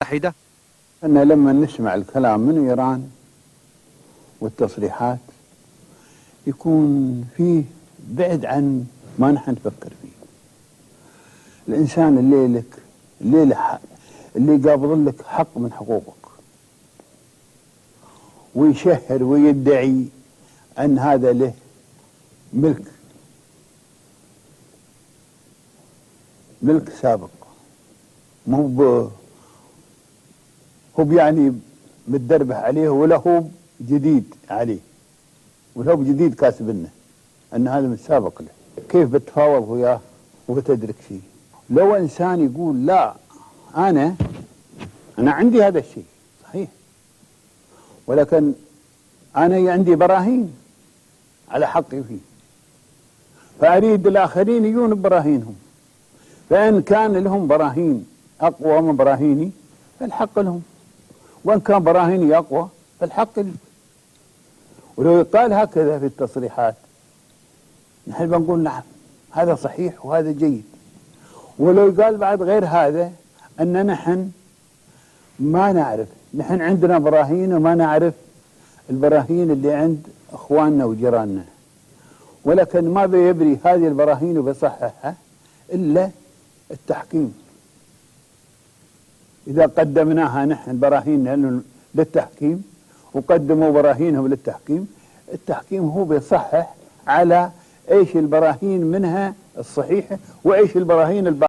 المتحدة. أن لما نسمع الكلام من إيران والتصريحات يكون فيه بعد عن ما نحن نفكر فيه. الإنسان اللي قابض لك حق من حقوقك ويشهر ويدعي أن هذا له ملك سابق، هو يعني متدربح عليه ولا هو جديد عليه، ولا هو جديد كاسب لنا أن هذا متسابق له. كيف بتفاوض وياه وبتدرك فيه؟ لو إنسان يقول لا أنا عندي هذا الشيء صحيح، ولكن أنا عندي براهين على حقي فيه، فأريد الآخرين يجون ببراهينهم، فإن كان لهم براهين أقوى من براهيني فالحق لهم، وإن كان براهيني أقوى فالحق لي. ولو يقال هكذا في التصريحات نحن بنقول نعم هذا صحيح وهذا جيد. ولو يقال بعد غير هذا أن نحن ما نعرف، نحن عندنا براهين وما نعرف البراهين اللي عند أخواننا وجيراننا، ولكن ما بيبري هذه البراهين وبيصححها إلا التحكيم. إذا قدمناها نحن براهين للتحكيم وقدموا براهينهم للتحكيم، التحكيم هو بيصحح على ايش البراهين منها الصحيحة وايش البراهين